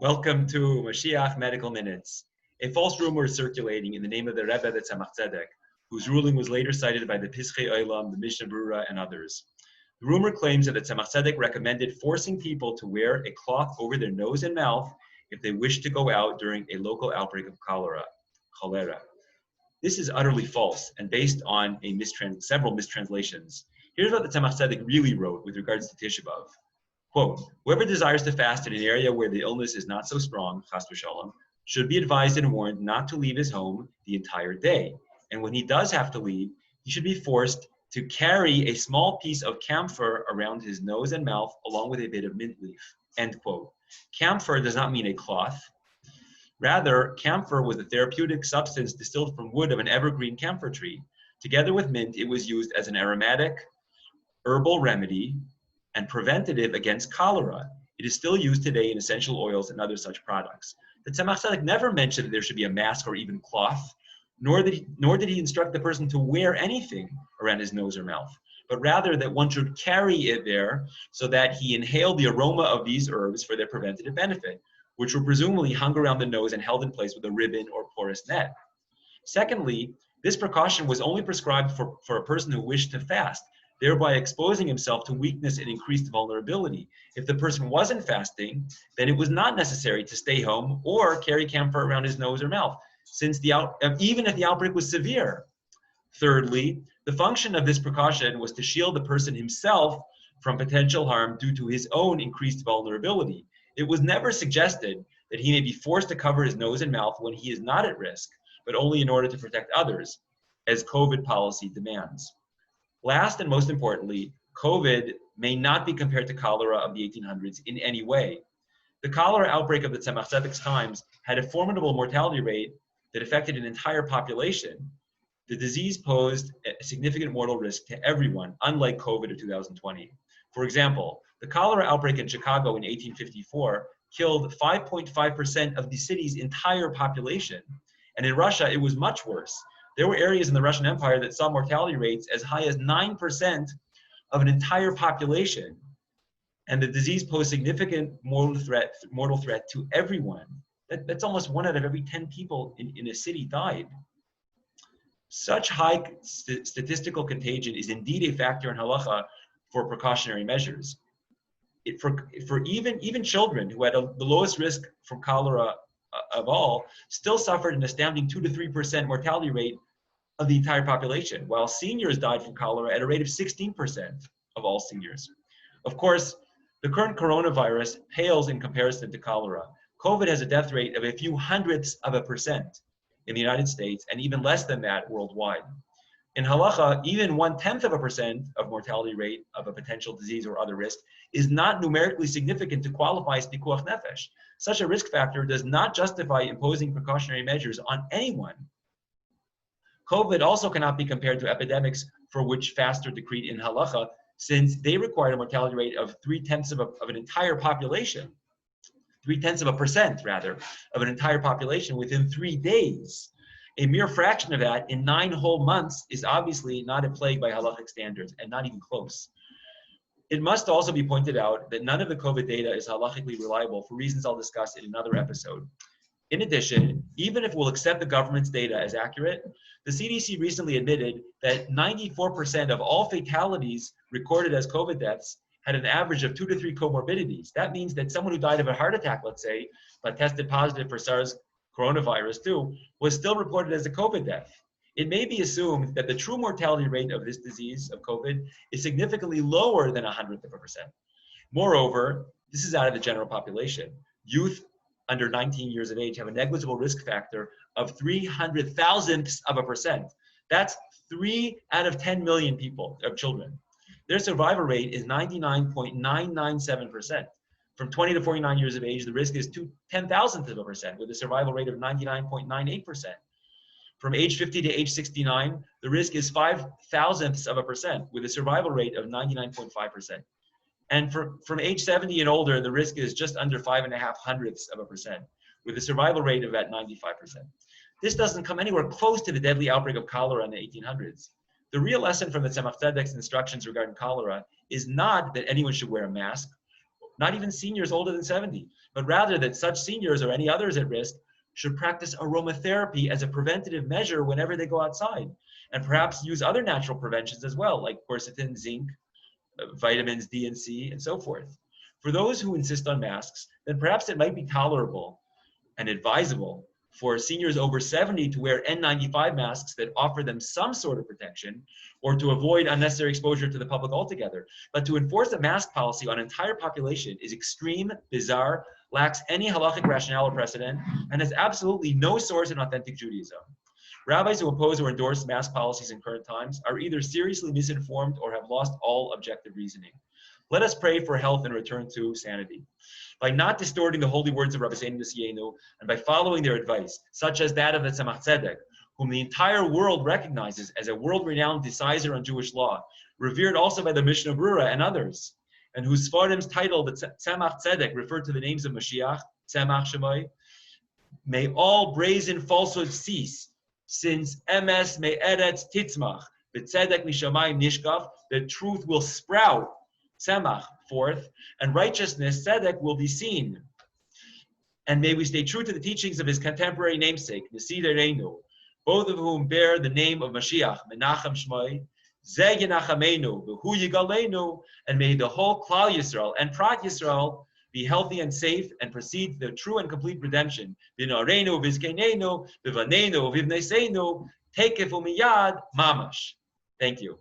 Welcome to Moshiach Medical Minutes. A false rumor is circulating in the name of the Rebbe, the Tzemach Tzedek, whose ruling was later cited by the Pischei Olam, the Mishnah Brura, and others. The rumor claims that the Tzemach Tzedek recommended forcing people to wear a cloth over their nose and mouth if they wish to go out during a local outbreak of cholera. This is utterly false and based on several mistranslations. Here's what the Tzemach Tzedek really wrote with regards to Tisha B'Av. Quote, whoever desires to fast in an area where the illness is not so strong, chas v'shalom, should be advised and warned not to leave his home the entire day. And when he does have to leave, he should be forced to carry a small piece of camphor around his nose and mouth along with a bit of mint leaf, end quote. Camphor does not mean a cloth. Rather, camphor was a therapeutic substance distilled from wood of an evergreen camphor tree. Together with mint, it was used as an aromatic herbal remedy and preventative against cholera. It is still used today in essential oils and other such products. The Tzemach Tzedek never mentioned that there should be a mask or even cloth, nor did he instruct the person to wear anything around his nose or mouth, but rather that one should carry it there so that he inhaled the aroma of these herbs for their preventative benefit, which were presumably hung around the nose and held in place with a ribbon or porous net. Secondly, this precaution was only prescribed for a person who wished to fast, thereby exposing himself to weakness and increased vulnerability. If the person wasn't fasting, then it was not necessary to stay home or carry camphor around his nose or mouth, since even if the outbreak was severe. Thirdly, the function of this precaution was to shield the person himself from potential harm due to his own increased vulnerability. It was never suggested that he may be forced to cover his nose and mouth when he is not at risk, but only in order to protect others, as COVID policy demands. Last and most importantly, COVID may not be compared to cholera of the 1800s in any way. The cholera outbreak of the Tzemach Tzedek's times had a formidable mortality rate that affected an entire population. The disease posed a significant mortal risk to everyone, unlike COVID of 2020. For example, the cholera outbreak in Chicago in 1854 killed 5.5% of the city's entire population. And in Russia, it was much worse. There were areas in the Russian Empire that saw mortality rates as high as 9% of an entire population. And the disease posed significant mortal threat to everyone. That's almost 1 out of every 10 people in a city died. Such high statistical contagion is indeed a factor in halacha for precautionary measures. For even children who had the lowest risk from cholera of all, still suffered an astounding 2 to 3% mortality rate of the entire population, while seniors died from cholera at a rate of 16% of all seniors. Of course, the current coronavirus pales in comparison to cholera. COVID has a death rate of a few hundredths of a percent in the United States, and even less than that worldwide. In halacha, even 0.1% of mortality rate of a potential disease or other risk is not numerically significant to qualify as pikuach nefesh. Such a risk factor does not justify imposing precautionary measures on anyone. COVID also cannot be compared to epidemics for which fasts are decreed in halacha, since they require a mortality rate of 0.3% of an entire population, 0.3% rather, of an entire population within 3 days. A mere fraction of that in 9 whole months is obviously not a plague by halachic standards, and not even close. It must also be pointed out that none of the COVID data is halachically reliable for reasons I'll discuss in another episode. In addition, even if we'll accept the government's data as accurate, the CDC recently admitted that 94% of all fatalities recorded as COVID deaths had an average of 2 to 3 comorbidities. That means that someone who died of a heart attack, let's say, but tested positive for SARS coronavirus 2, was still reported as a COVID death. It may be assumed that the true mortality rate of this disease, of COVID, is significantly lower than 1/100%. Moreover, this is out of the general population. Youth under 19 years of age have a negligible risk factor of 0.03%. That's 3 out of 10 million people, of children. Their survival rate is 99.997%. From 20 to 49 years of age, the risk is 0.002%, with a survival rate of 99.98%. From age 50 to age 69, the risk is 0.005%, with a survival rate of 99.5%. And from age 70 and older, the risk is just under 0.005%, with a survival rate of about 95%. This doesn't come anywhere close to the deadly outbreak of cholera in the 1800s. The real lesson from the Tzemach Tzedek's instructions regarding cholera is not that anyone should wear a mask, not even seniors older than 70, but rather that such seniors or any others at risk should practice aromatherapy as a preventative measure whenever they go outside, and perhaps use other natural preventions as well, like quercetin, zinc, vitamins D and C, and so forth. For those who insist on masks, then perhaps it might be tolerable and advisable for seniors over 70 to wear N95 masks that offer them some sort of protection, or to avoid unnecessary exposure to the public altogether. But to enforce a mask policy on an entire population is extreme, bizarre, lacks any halachic rationale or precedent, and has absolutely no source in authentic Judaism. Rabbis who oppose or endorse mask policies in current times are either seriously misinformed or have lost all objective reasoning. Let us pray for health and return to sanity. By not distorting the holy words of Rabbi Seinu Nesienu, and by following their advice, such as that of the Tzemach Tzedek, whom the entire world recognizes as a world-renowned decisor on Jewish law, revered also by the Mishnah Brura and others, and whose Sfarim's title, the Tzemach Tzedek, referred to the names of Moshiach, Tzemach Shemai. May all brazen falsehood cease, since emes me'eretz titzmach, b'tzedek mishamayim nishkaf, the truth will sprout, tzemach, forth, and righteousness, tzedek, will be seen. And may we stay true to the teachings of his contemporary namesake, Nasi Reinu, both of whom bear the name of Moshiach, Menachem Shmoi, Ze Yenachamenu, V'hu Yigalenu, and may the whole Klal Yisrael and Prat Yisrael be healthy and safe and proceed to the true and complete redemption. V'narenu, v'zkenenu, v'vanenu, v'ivneseinu, tekef umiyad, mamash. Thank you.